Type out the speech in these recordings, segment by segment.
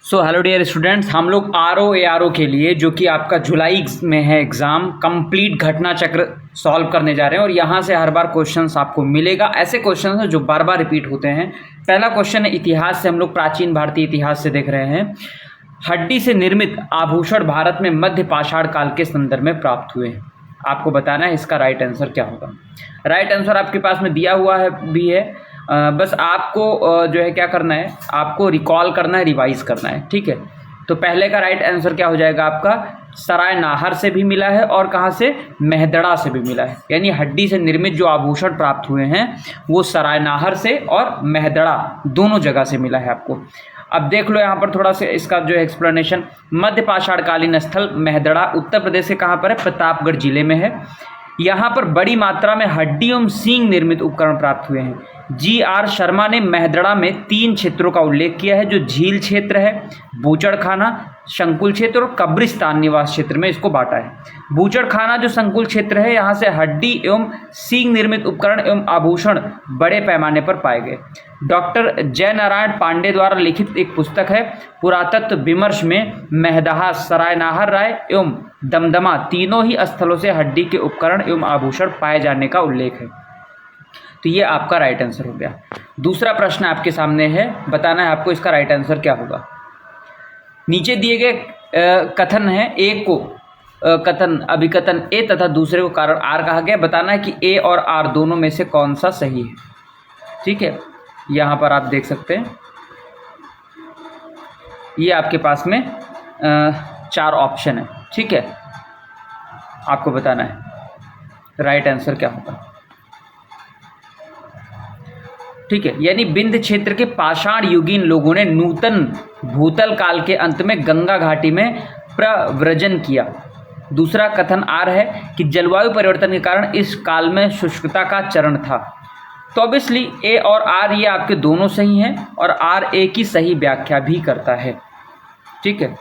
So hello dear students, हम लोग R O के लिए जो कि आपका जुलाई में है एग्ज़ाम, कंप्लीट घटना चक्र सॉल्व करने जा रहे हैं। और यहाँ से हर बार क्वेश्चंस आपको मिलेगा। ऐसे क्वेश्चंस हैं जो बार बार रिपीट होते हैं। पहला क्वेश्चन है इतिहास से, हम लोग प्राचीन भारतीय इतिहास से देख रहे हैं। हड्डी से निर्मित आभूषण भारत में मध्य पाषाण काल के संदर्भ में प्राप्त हुए हैं। आपको बताना है इसका राइट आंसर क्या होगा। राइट आंसर आपके पास में दिया हुआ है भी है। बस आपको जो है क्या करना है, आपको रिकॉल करना है, रिवाइज करना है। ठीक है, तो पहले का राइट आंसर क्या हो जाएगा आपका, सराय नाहर से भी मिला है और कहाँ से, मेहदड़ा से भी मिला है। यानी हड्डी से निर्मित जो आभूषण प्राप्त हुए हैं वो सराय नाहर से और मेहदड़ा दोनों जगह से मिला है आपको। अब देख लो यहाँ पर थोड़ा सा इसका जो है एक्सप्लेनेशन। मध्य पाषाणकालीन स्थल मेहदड़ा उत्तर प्रदेश के कहाँ पर है, प्रतापगढ़ जिले में है। यहाँ पर बड़ी मात्रा में हड्डी एवं सींग निर्मित उपकरण प्राप्त हुए हैं। जी.आर. शर्मा ने मेहदड़ा में 3 क्षेत्रों का उल्लेख किया है, जो झील क्षेत्र है, बूचड़खाना, शंकुल क्षेत्र और कब्रिस्तान निवास क्षेत्र में इसको बांटा है। बूचड़खाना जो संकुल क्षेत्र है, यहाँ से हड्डी एवं सींग निर्मित उपकरण एवं आभूषण बड़े पैमाने पर पाए गए। डॉक्टर जयनारायण पांडे द्वारा लिखित एक पुस्तक है पुरातत्व विमर्श में मेहदहा, सरायनाहर राय एवं दमदमा तीनों ही स्थलों से हड्डी के उपकरण एवं आभूषण पाए जाने का उल्लेख है। तो ये आपका राइट आंसर हो गया। दूसरा प्रश्न आपके सामने है, बताना है आपको इसका राइट आंसर क्या होगा। नीचे दिए गए कथन है, एक को कथन अभिकथन ए तथा दूसरे को कारण आर कहा गया। बताना है कि ए और आर दोनों में से कौन सा सही है। ठीक है, यहाँ पर आप देख सकते हैं, ये आपके पास में 4 ऑप्शन है। ठीक है, आपको बताना है राइट आंसर क्या होगा। ठीक है, यानी विंध्य क्षेत्र के पाषाण युगीन लोगों ने नूतन भूतल काल के अंत में गंगा घाटी में प्रव्रजन किया। दूसरा कथन आर है कि जलवायु परिवर्तन के कारण इस काल में शुष्कता का चरण था। तो ऑब्वियसली ए और आर ये आपके दोनों सही हैं और आर ए की सही व्याख्या भी करता है। ठीक है,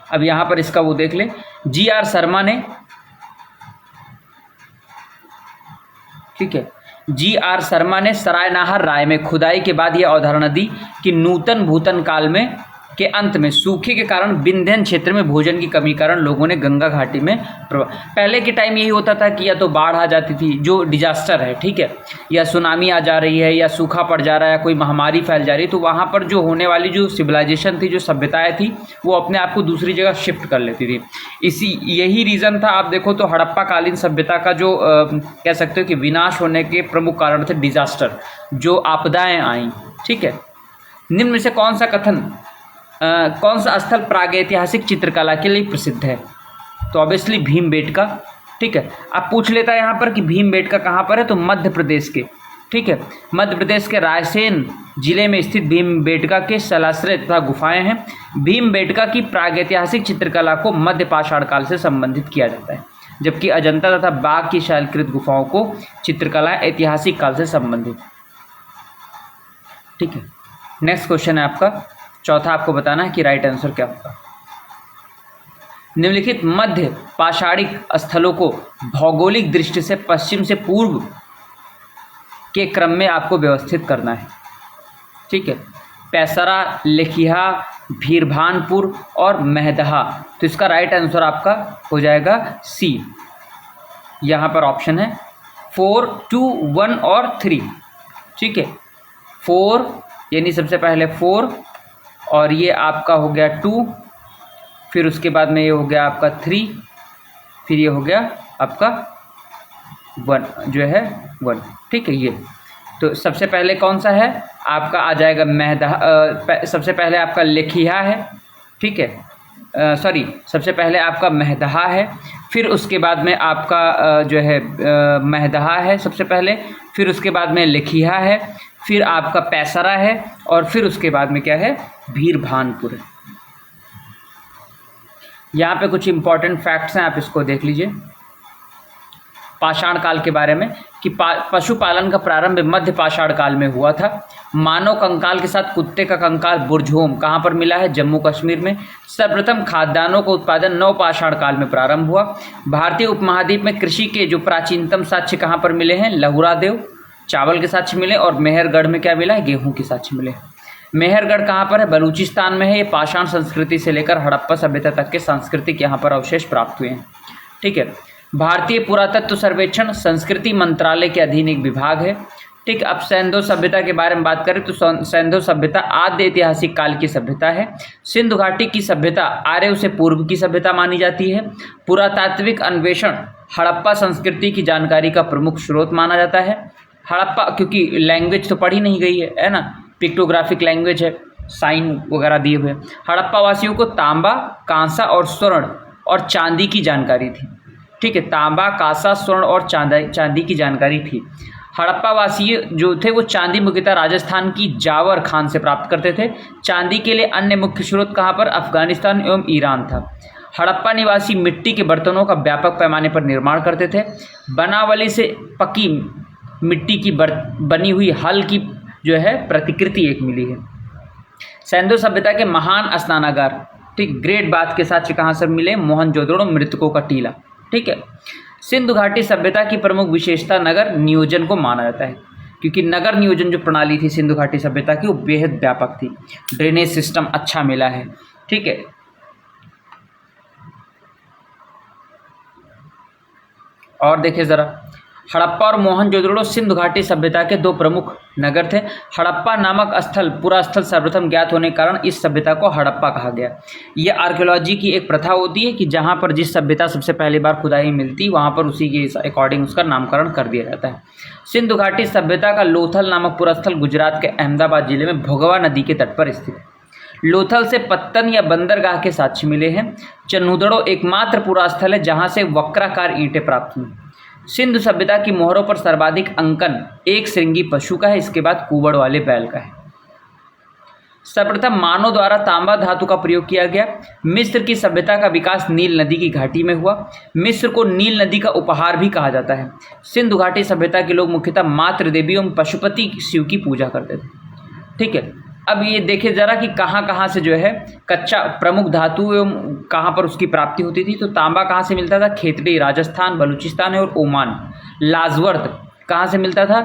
अब यहाँ पर इसका वो देख ले। जी.आर. शर्मा ने, ठीक है, जी.आर. शर्मा ने सरायनाहर राय में खुदाई के बाद यह अवधारणा दी कि नूतन भूतन काल में के अंत में सूखे के कारण विंध्यन क्षेत्र में भोजन की कमी कारण लोगों ने गंगा घाटी में पहले के टाइम यही होता था कि या तो बाढ़ आ जाती थी, जो डिजास्टर है, ठीक है, या सुनामी आ जा रही है, या सूखा पड़ जा रहा है, कोई महामारी फैल जा रही है, तो वहाँ पर जो होने वाली जो सिविलाइजेशन थी, जो सभ्यताएं थी, वो अपने आप को दूसरी जगह शिफ्ट कर लेती थी। यही रीज़न था। आप देखो तो हड़प्पा कालीन सभ्यता का जो कह सकते हो कि विनाश होने के प्रमुख कारण थे डिजास्टर, जो आपदाएं आई। ठीक है, निम्न में से कौन सा कथन कौन सा स्थल प्रागैतिहासिक चित्रकला के लिए प्रसिद्ध है। तो ऑब्वियसली भीमबेटका। ठीक है, आप पूछ लेता है यहाँ पर कि भीमबेटका कहाँ पर है, तो मध्य प्रदेश के, ठीक है, मध्य प्रदेश के रायसेन जिले में स्थित भीमबेटका के शैलाश्रय तथा गुफाएं हैं। भीमबेटका की प्रागैतिहासिक चित्रकला को मध्य पाषाण काल से संबंधित किया जाता है, जबकि अजंता तथा बाघ की शैलकृत गुफाओं को चित्रकला ऐतिहासिक काल से संबंधित। ठीक है, नेक्स्ट क्वेश्चन है आपका चौथा। आपको बताना है कि राइट आंसर क्या होगा। निम्नलिखित मध्य पाषाणिक स्थलों को भौगोलिक दृष्टि से पश्चिम से पूर्व के क्रम में आपको व्यवस्थित करना है। ठीक है, पैसरा, लेखिया, भीरभानपुर और मेहदहा। तो इसका राइट आंसर आपका हो जाएगा सी। यहाँ पर ऑप्शन है 4, 2, 1 और 3। ठीक है, 4 यानी सबसे पहले 4 और ये आपका हो गया 2, फिर उसके बाद में ये हो गया आपका 3, फिर ये हो गया आपका 1 जो है 1। ठीक है, ये तो सबसे पहले कौन सा है आपका आ जाएगा मेहदहा। सबसे पहले आपका लेखिया है, ठीक है, सॉरी, सबसे पहले आपका मेहदहा है, फिर उसके बाद में आपका जो है मेहदहा है सबसे पहले, फिर उसके बाद में लेखिया है, फिर आपका पैसरा है और फिर उसके बाद में क्या है, भीरभानपुर है। यहाँ पे कुछ इंपॉर्टेंट फैक्ट्स हैं, आप इसको देख लीजिए पाषाण काल के बारे में कि पशुपालन का प्रारंभ मध्य पाषाण काल में हुआ था। मानव कंकाल के साथ कुत्ते का कंकाल बुरझोम कहाँ पर मिला है, जम्मू कश्मीर में। सर्वप्रथम खाद्यान्नों का उत्पादन नव पाषाण काल में प्रारंभ हुआ। भारतीय उपमहाद्वीप में कृषि के जो प्राचीनतम साक्ष्य कहाँ पर मिले हैं, लहुरा देव चावल के साक्ष्य मिले और मेहरगढ़ में क्या मिला है, गेहूं के साक्ष्य मिले। मेहरगढ़ कहाँ पर है? बलूचिस्तान में है। ये पाषाण संस्कृति से लेकर हड़प्पा सभ्यता तक के सांस्कृतिक यहाँ पर अवशेष प्राप्त हुए हैं। ठीक है। भारतीय पुरातत्व सर्वेक्षण संस्कृति मंत्रालय के अधीन एक विभाग है। ठीक। अब सैंधो सभ्यता के बारे में बात करें तो सैंधो सभ्यता आद्य ऐतिहासिक काल की सभ्यता है। सिंधु घाटी की सभ्यता आर्यों से पूर्व की सभ्यता मानी जाती है। पुरातात्विक अन्वेषण हड़प्पा संस्कृति की जानकारी का प्रमुख स्रोत माना जाता है। हड़प्पा, क्योंकि लैंग्वेज तो पढ़ी नहीं गई है ना, पिक्टोग्राफिक लैंग्वेज है, साइन वगैरह दिए हुए। हड़प्पा वासियों को तांबा, कांसा और स्वर्ण और चांदी की जानकारी थी। ठीक है। तांबा, कांसा, स्वर्ण और चांदी की जानकारी थी। हड़प्पा वासी जो थे वो चांदी मुख्यतः राजस्थान की जावर खान से प्राप्त करते थे। चांदी के लिए अन्य मुख्य स्रोत कहाँ पर? अफगानिस्तान एवं ईरान था। हड़प्पा निवासी मिट्टी के बर्तनों का व्यापक पैमाने पर निर्माण करते थे। बनावली से पकी मिट्टी की बनी हुई हल की जो है प्रतिकृति एक मिली है। सैंधो सभ्यता के महान स्नानागार, ठीक, ग्रेट बात के साथ कहाँ से मिले? मोहनजोदड़ो, मृतकों का टीला। ठीक है। सिंधु घाटी सभ्यता की प्रमुख विशेषता नगर नियोजन को माना जाता है, क्योंकि नगर नियोजन जो प्रणाली थी सिंधु घाटी सभ्यता की वो बेहद व्यापक थी। ड्रेनेज सिस्टम अच्छा मिला है। ठीक है। और देखिए ज़रा, हड़प्पा और मोहनजोदड़ो सिंधु घाटी सभ्यता के दो प्रमुख नगर थे। हड़प्पा नामक स्थल पूरा स्थल सर्वप्रथम ज्ञात होने के कारण इस सभ्यता को हड़प्पा कहा गया। यह आर्कियोलॉजी की एक प्रथा होती है कि जहाँ पर जिस सभ्यता सबसे पहली बार खुदाई मिलती वहाँ पर उसी के अकॉर्डिंग उसका नामकरण कर दिया जाता है। सिंधु घाटी सभ्यता का लोथल नामक पूरा स्थल गुजरात के अहमदाबाद जिले में भोगवा नदी के तट पर स्थित है। लोथल से पत्तन या बंदरगाह के साक्ष्य मिले हैं। चन्हुदड़ो एकमात्र पूरा स्थल है जहाँ से वक्राकार ईंटें प्राप्त हुई। सिंधु सभ्यता की मोहरों पर सर्वाधिक अंकन एक श्रृंगी पशु का है, इसके बाद कुबड़ वाले बैल का है। सर्वप्रथम मानव द्वारा तांबा धातु का प्रयोग किया गया। मिस्र की सभ्यता का विकास नील नदी की घाटी में हुआ। मिस्र को नील नदी का उपहार भी कहा जाता है। सिंधु घाटी सभ्यता के लोग मुख्यतः मातृ देवी एवं पशुपति शिव की पूजा करते थे। ठीक है। अब ये देखिए ज़रा कि कहाँ कहाँ से जो है कच्चा प्रमुख धातु एवं कहाँ पर उसकी प्राप्ति होती थी। तो तांबा कहाँ से मिलता था? खेतड़ी राजस्थान, बलूचिस्तान और ओमान। लाजवर्द कहाँ से मिलता था?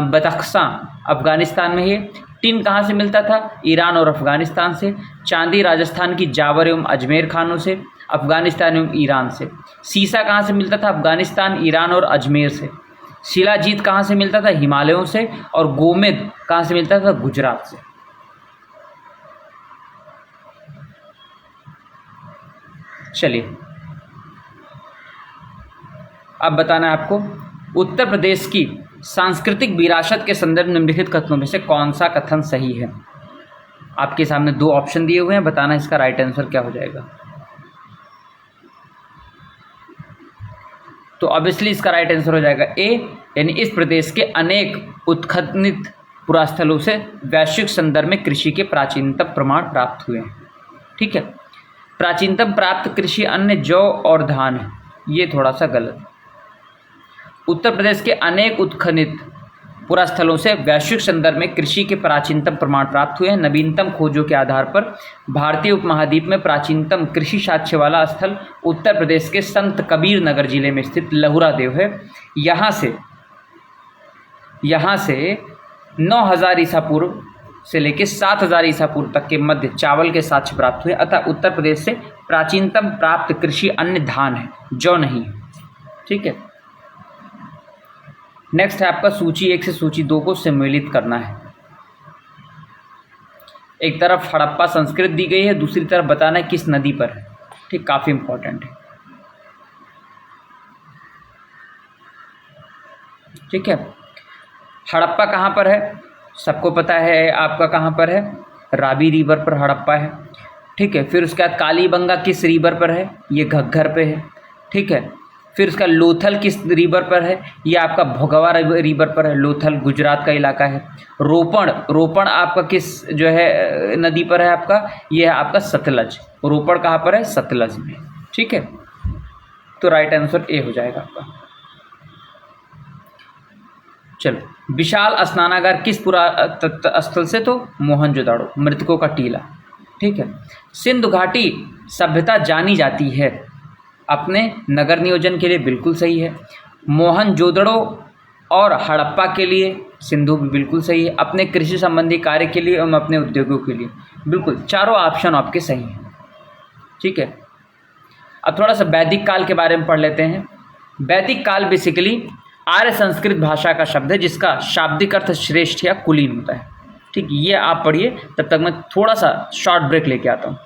बदख्शां अफगानिस्तान में है। टिन कहाँ से मिलता था? ईरान और अफगानिस्तान से। चांदी राजस्थान की जावर एवं अजमेर खानों से, अफगानिस्तान एवं ईरान से। सीसा कहाँ से मिलता था? अफगानिस्तान, ईरान और अजमेर से। शिलाजीत कहाँ से मिलता था? हिमालयों से। और गोमेद कहाँ से मिलता था? गुजरात से। चलिए अब बताना है आपको उत्तर प्रदेश की सांस्कृतिक विरासत के संदर्भ में निम्नलिखित कथनों में से कौन सा कथन सही है। आपके सामने दो ऑप्शन दिए हुए हैं, बताना इसका राइट आंसर क्या हो जाएगा। तो ऑब्वियसली इसका राइट आंसर हो जाएगा ए, यानी इस प्रदेश के अनेक उत्खननित पुरास्थलों से वैश्विक संदर्भ में कृषि के प्राचीनतम प्रमाण प्राप्त हुए हैं। ठीक है। प्राचीनतम प्राप्त कृषि अन्न जौ और धान है, ये थोड़ा सा गलत। उत्तर प्रदेश के अनेक उत्खनित पुरास्थलों से वैश्विक संदर्भ में कृषि के प्राचीनतम प्रमाण प्राप्त हुए हैं। नवीनतम खोजों के आधार पर भारतीय उपमहाद्वीप में प्राचीनतम कृषि साक्ष्य वाला स्थल उत्तर प्रदेश के संत कबीर नगर जिले में स्थित लहुरा देव है। यहाँ से 9000 ईसा पूर्व से लेकर 7000 ईसा पूर्व तक के मध्य चावल के साक्ष्य प्राप्त हुए। अतः उत्तर प्रदेश से प्राचीनतम प्राप्त कृषि अन्न धान है, जौ नहीं है। ठीक है। नेक्स्ट है आपका सूची 1 से सूची 2 को सम्मिलित करना है। एक तरफ हड़प्पा संस्कृत दी गई है, दूसरी तरफ बताना है किस नदी पर है। ठीक, काफी इंपॉर्टेंट है। ठीक है। हड़प्पा कहाँ पर है? सबको पता है आपका कहाँ पर है? रावी रिवर पर हड़प्पा है। ठीक है। फिर उसके बाद कालीबंगा किस रिवर पर है? ये घग्घर पे है। ठीक है। फिर उसका लोथल किस रिवर पर है? ये आपका भोगवा रिवर पर है। लोथल गुजरात का इलाका है। रोपण आपका किस जो है नदी पर है आपका? ये है आपका सतलज। रोपण कहाँ पर है? सतलज में। ठीक है। तो राइट आंसर ए हो जाएगा आपका। चलो, विशाल स्नानागार किस पुरातत्व स्थल से? तो मोहनजोदड़ो, मृतकों का टीला। ठीक है। सिंधु घाटी सभ्यता जानी जाती है अपने नगर नियोजन के लिए, बिल्कुल सही है। मोहनजोदड़ो और हड़प्पा के लिए सिंधु भी बिल्कुल सही है, अपने कृषि संबंधी कार्य के लिए एवं अपने उद्योगों के लिए, बिल्कुल चारों ऑप्शन आपके सही हैं। ठीक है, अब थोड़ा सा वैदिक काल के बारे में पढ़ लेते हैं। वैदिक काल बेसिकली आर्य संस्कृत भाषा का शब्द है जिसका शाब्दिक अर्थ श्रेष्ठ या कुलीन होता है। ठीक, ये आप पढ़िए, तब तक मैं थोड़ा सा शॉर्ट ब्रेक लेके आता हूँ।